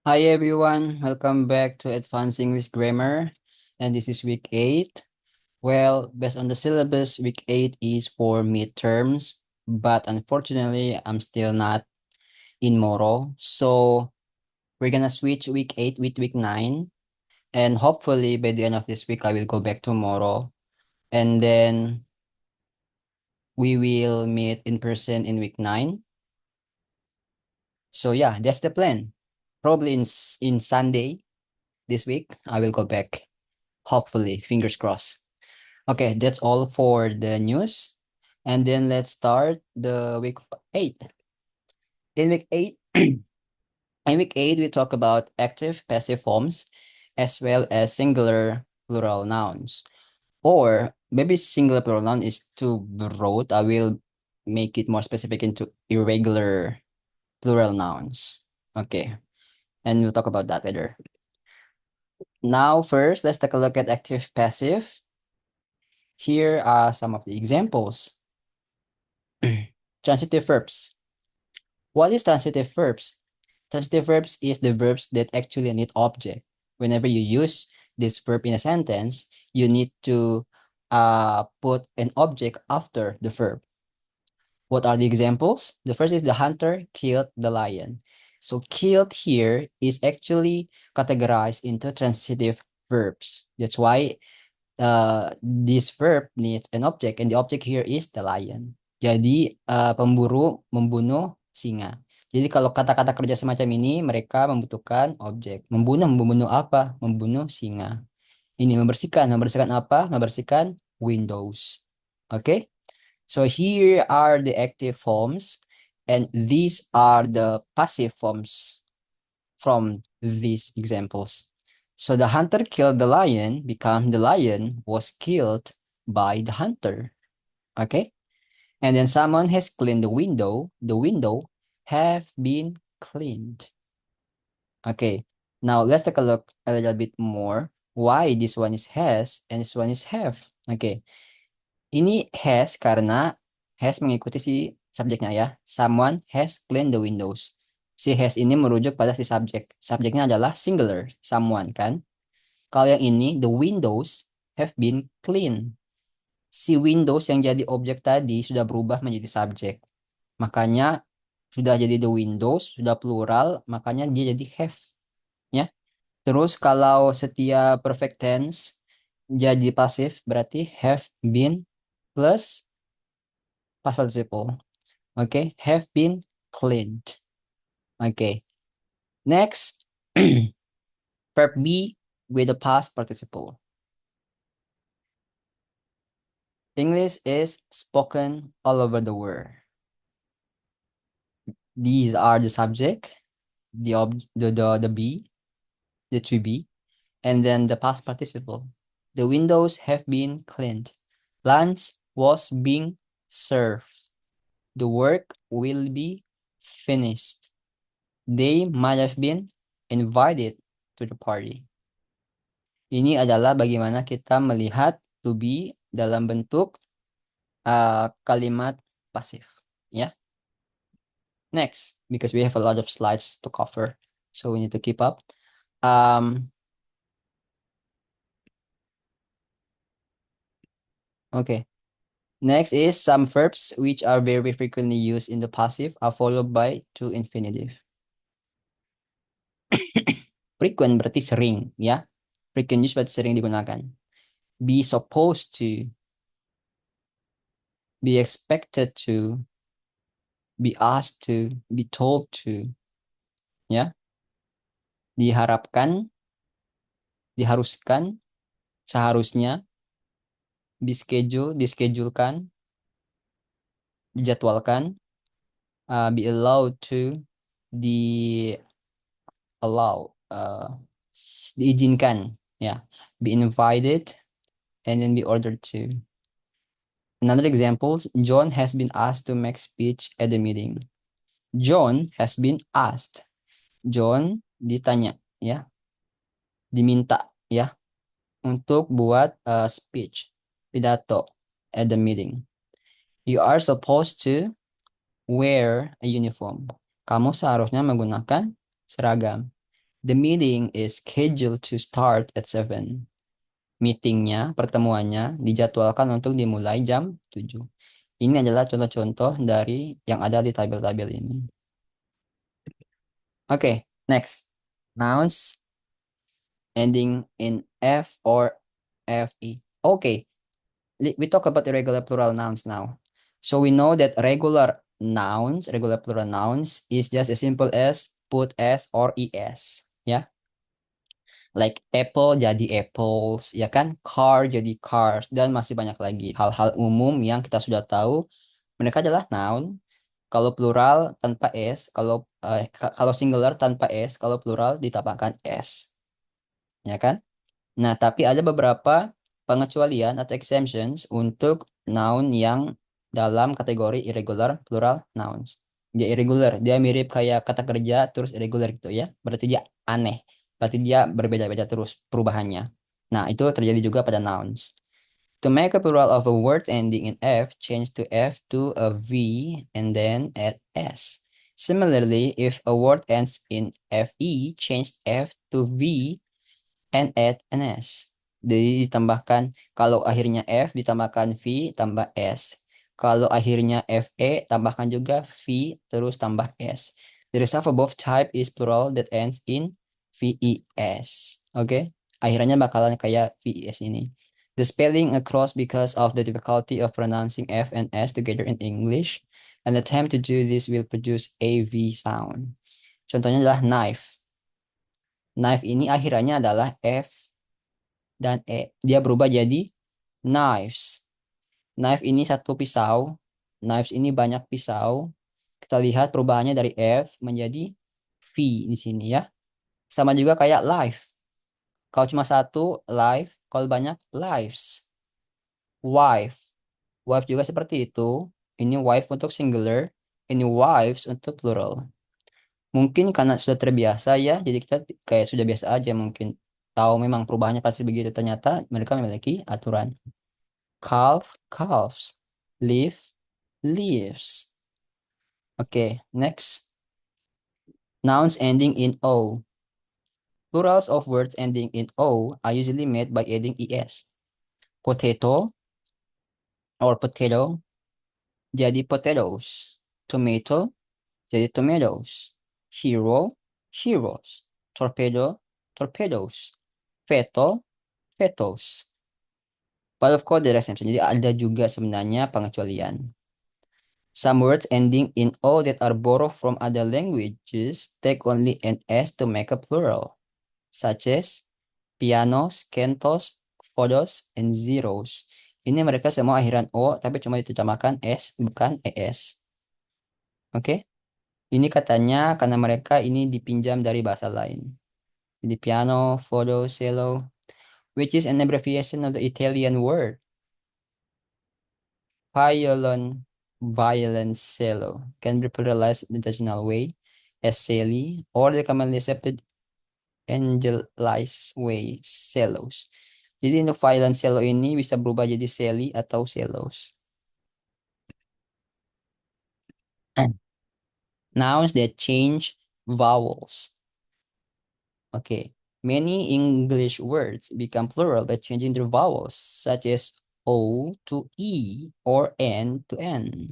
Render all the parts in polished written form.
Hi everyone, welcome back to Advanced English Grammar, and this is week 8. Well, based on the syllabus, week 8 is for midterms, but unfortunately, I'm still not in Moro. So we're gonna switch week 8 with week 9, and hopefully by the end of this week, I will go back to Moro, and then we will meet in person in week 9. So yeah, that's the plan. Probably in Sunday this week, I will go back. Hopefully, fingers crossed. Okay, that's all for the news. And then let's start the week 8. In week 8, we talk about active passive forms as well as singular plural nouns. Or maybe singular plural noun is too broad. I will make it more specific into irregular plural nouns. Okay, and we'll talk about that later. Now, first, let's take a look at active passive. Here are some of the examples. Transitive verbs. What is transitive verbs? Transitive verbs is the verbs that actually need object. Whenever you use this verb in a sentence, you need to put an object after the verb. What are the examples? The first is the hunter killed the lion. So killed here is actually categorized into transitive verbs. That's why this verb needs an object, and the object here is the lion. Jadi pemburu membunuh singa. Jadi kalau kata-kata kerja semacam ini mereka membutuhkan objek. Membunuh apa? Membunuh singa. Ini membersihkan apa? Membersihkan windows. Okay? So here are the active forms, and these are the passive forms from these examples. So the hunter killed the lion become the lion was killed by the hunter. Okay? And then someone has cleaned the window. The window have been cleaned. Okay. Now let's take a look a little bit more. Why this one is has and this one is have. Okay. Ini has karena has mengikuti si subjeknya ya. Someone has cleaned the windows. Si has ini merujuk pada si subjek. Subjeknya adalah singular, someone kan. Kalau yang ini, the windows have been clean. Si windows yang jadi objek tadi sudah berubah menjadi subjek. Makanya sudah jadi the windows, sudah plural, makanya dia jadi have. Ya. Terus kalau setiap perfect tense jadi pasif, berarti have been plus past participle. Oke, have been cleaned. Oke. Next, verb be with the past participle. English is spoken all over the world. These are the subject, the be, the to be, and then the past participle. The windows have been cleaned. Lunch was being served. The work will be finished. They might have been invited to the party. Ini adalah bagaimana kita melihat to be dalam bentuk kalimat pasif. Ya. Next, because we have a lot of slides to cover, so we need to keep up. Okay. Next is some verbs which are very frequently used in the passive are followed by to infinitive. Frequent berarti sering, ya. Frequent use berarti sering digunakan. Be supposed to, be expected to, be asked to, be told to, ya. Diharapkan, diharuskan, seharusnya, be schedule, dischedulekan, dijadwalkan, be allowed to, di allow, diizinkan, ya. Be invited, and then be ordered to. Another example, John has been asked to make speech at the meeting. John has been asked. John ditanya, ya, diminta, ya, untuk buat speech, pidato at the meeting. You are supposed to wear a uniform. Kamu seharusnya menggunakan seragam. The meeting is scheduled to start at 7. Meetingnya, pertemuannya dijadwalkan untuk dimulai jam 7. Ini adalah contoh-contoh dari yang ada di tabel-tabel ini. Oke, next. Nouns ending in F or FE. Okay, we talk about irregular plural nouns now. So we know that regular plural nouns is just as simple as put S or ES. Ya, like apple jadi apples, ya kan? Car jadi cars, dan masih banyak lagi hal-hal umum yang kita sudah tahu. Mereka adalah noun. Kalau plural tanpa S, kalau singular tanpa S, kalau plural ditambahkan S, ya kan? Nah, tapi ada beberapa pengecualian atau exemptions untuk noun yang dalam kategori irregular plural nouns. Dia irregular, dia mirip kayak kata kerja terus irregular gitu ya. Berarti dia aneh. Berarti dia berbeda-beda terus perubahannya. Nah, itu terjadi juga pada nouns. To make a plural of a word ending in F, change to F to a V and then add S. Similarly, if a word ends in FE, change F to V and add an S. Jadi ditambahkan, kalau akhirnya F ditambahkan V tambah S. Kalau akhirnya FE tambahkan juga V terus tambah S. The result of both type is plural that ends in VES. Oke, akhirnya bakalan kayak VES ini. The spelling across because of the difficulty of pronouncing F and S together in English. An attempt to do this will produce a V sound. Contohnya adalah knife. Knife ini akhirannya adalah F dan E. Dia berubah jadi knives. Knife ini satu pisau. Knives ini banyak pisau. Kita lihat perubahannya dari F menjadi V di sini ya. Sama juga kayak life. Kalau cuma satu, life. Kalau banyak, lives. Wife. Wife juga seperti itu. Ini wife untuk singular. Ini wives untuk plural. Mungkin karena sudah terbiasa ya, jadi kita kayak sudah biasa aja mungkin. Tahu memang perubahannya pasti begitu. Ternyata mereka memiliki aturan. Calf, calves. Leaf, leaves. Okay, next. Nouns ending in O. Plurals of words ending in O are usually made by adding ES. Potato or potato jadi potatoes. Tomato jadi tomatoes. Hero, heroes. Torpedo, torpedoes. Feto, fetos. But of course, there are exceptions. Jadi ada juga sebenarnya pengecualian. Some words ending in O that are borrowed from other languages take only an S to make a plural, such as pianos, cantos, photos, and zeros. Ini mereka semua akhiran O, tapi cuma ditambahkan S, bukan ES. Oke? Ini katanya karena mereka ini dipinjam dari bahasa lain. Jadi piano, photo, cello, which is an abbreviation of the Italian word violon, violoncello can be pluralized in the traditional way as celli or the commonly accepted angelized way cellos. Jadi untuk violoncello ini bisa berubah jadi celli atau cellos. Nouns that change vowels. Okay. Many English words become plural by changing their vowels, such as O to E or N to N.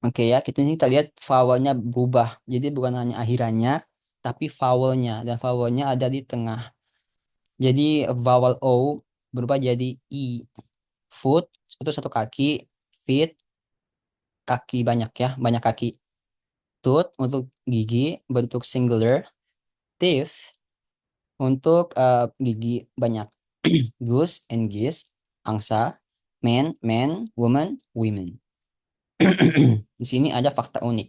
Oke ya, kita lihat vowelnya berubah. Jadi bukan hanya akhirannya, tapi vowelnya. Dan vowelnya ada di tengah. Jadi vowel O berubah jadi I. Foot, itu satu kaki. Feet, kaki banyak ya, banyak kaki. Tooth untuk gigi, bentuk singular. Teeth untuk gigi banyak. Goose and geese, angsa. Man, man, woman, women. Di sini ada fakta unik.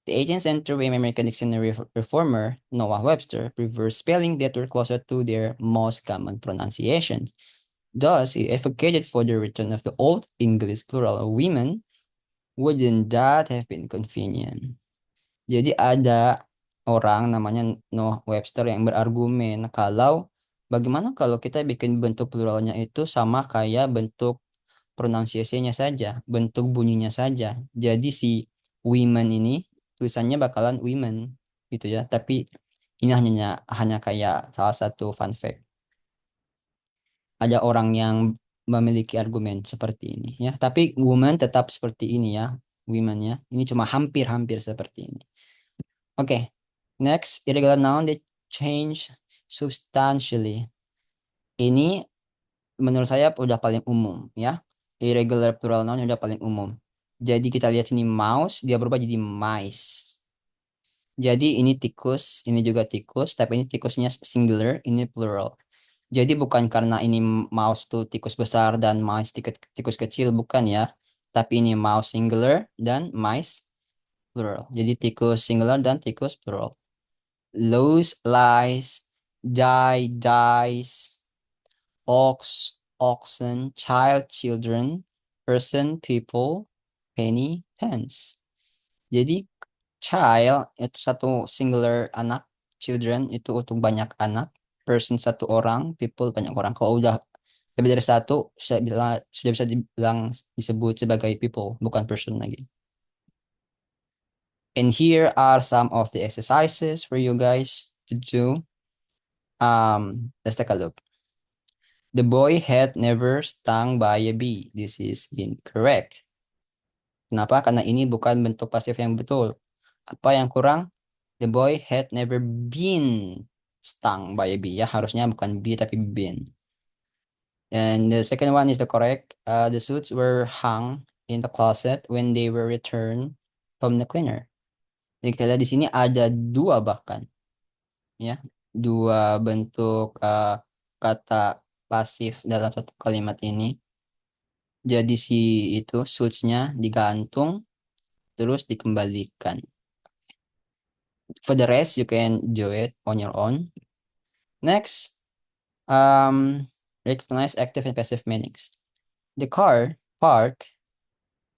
The 18th century American dictionary reformer Noah Webster preferred spelling that were closer to their most common pronunciation. Thus, he advocated for the return of the Old English plural of women. Wouldn't that have been convenient? Jadi ada orang namanya Noah Webster yang berargumen kalau bagaimana kalau kita bikin bentuk pluralnya itu sama kayak bentuk pronunciation-nya saja, bentuk bunyinya saja. Jadi si women ini tulisannya bakalan women gitu ya. Tapi Ini hanya kayak salah satu fun fact. Ada orang yang memiliki argumen seperti ini ya. Tapi woman tetap seperti ini ya. Women ya. Ini cuma hampir-hampir seperti ini. Oke. Next, irregular noun that change substantially. Ini menurut saya udah paling umum ya. Irregular plural noun udah paling umum. Jadi kita lihat sini mouse, dia berubah jadi mice. Jadi ini tikus, ini juga tikus, tapi ini tikusnya singular, ini plural. Jadi bukan karena ini mouse tuh tikus besar dan mice tikus kecil, bukan ya. Tapi ini mouse singular dan mice plural. Jadi tikus singular dan tikus plural. Lose, lies, die, dies, ox, oxen, child, children, person, people, penny, pence. Jadi child itu satu singular anak, children itu untuk banyak anak, person satu orang, people banyak orang. Kalau udah lebih dari satu, sudah bisa dibilang disebut sebagai people, bukan person lagi. And here are some of the exercises for you guys to do. Let's take a look. The boy had never stung by a bee. This is incorrect. Kenapa? Karena ini bukan bentuk pasif yang betul. Apa yang kurang? The boy had never been stung by a bee. Ya, harusnya bukan bee tapi been. And the second one is the correct. The suits were hung in the closet when they were returned from the cleaner. Jadi kita lihat di sini ada dua bahkan, ya, dua bentuk kata pasif dalam satu kalimat ini. Jadi si itu suitsnya digantung terus dikembalikan. For the rest, you can do it on your own. Next, recognize active and passive meanings. The car park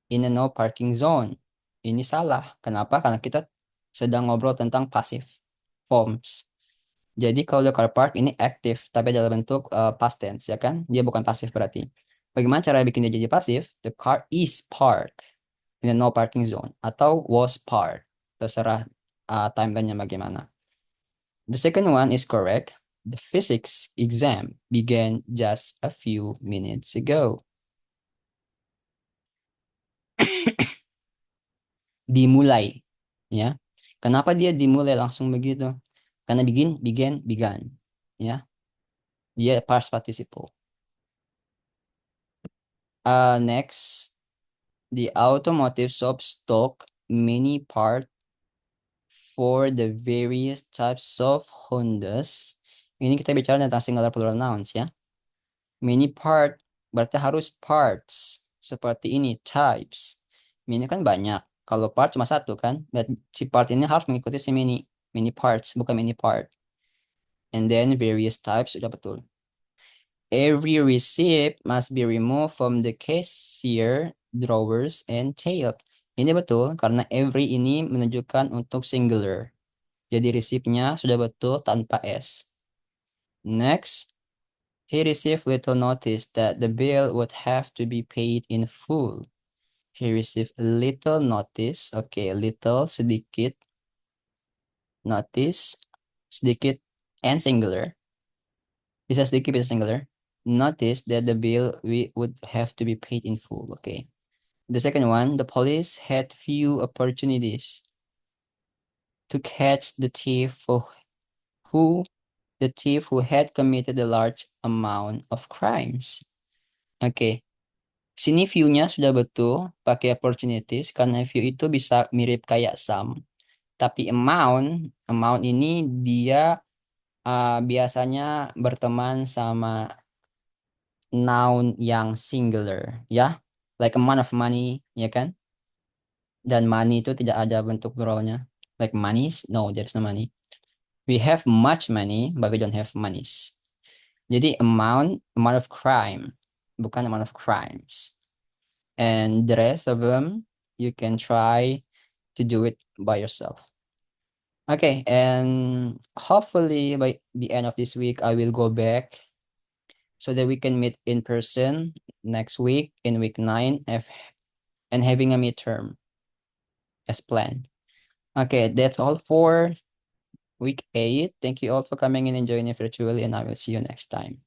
in a no parking zone. Ini salah. Kenapa? Karena kita sedang ngobrol tentang passive forms. Jadi kalau the car park ini aktif, tapi dalam bentuk past tense, ya kan? Dia bukan pasif berarti. Bagaimana cara bikin dia jadi pasif? The car is parked in a no parking zone atau was parked. Terserah timeline-nya bagaimana. The second one is correct. The physics exam began just a few minutes ago. Dimulai, ya. Kenapa dia dimulai langsung begitu? Karena began, ya. Dia past participle. Next, the automotive shop stock many part for the various types of Hondas. Ini kita bicara tentang singular plural nouns ya. Many part berarti harus parts. Seperti ini, types. Many kan banyak. Kalau part cuma satu kan. Dan si part ini harus mengikuti si many. Many parts, bukan many part. And then various types, sudah betul. Every receipt must be removed from the cashier, drawers, and tail. Ini betul, karena every ini menunjukkan untuk singular. Jadi resipnya sudah betul tanpa S. Next, he received little notice that the bill would have to be paid in full. He received little notice. Oke, little, sedikit. Notice, sedikit, and singular. Bisa sedikit, bisa singular. Notice that the bill would have to be paid in full. Okay. The second one, the police had few opportunities to catch the thief who had committed a large amount of crimes. Oke. Okay. Sini view-nya sudah betul pakai opportunities karena view itu bisa mirip kayak some. Tapi amount ini dia biasanya berteman sama noun yang singular, ya. Like amount of money, ya kan? Dan money itu tidak ada bentuk pluralnya. Like monies, no, there's no money. We have much money, but we don't have monies. Jadi amount of crime, bukan amount of crimes. And the rest of them, you can try to do it by yourself. Okay, and hopefully by the end of this week, I will go back so that we can meet in person next week in week 9 and having a midterm as planned. Okay, that's all for week 8. Thank you all for coming in and joining virtually, and I will see you next time.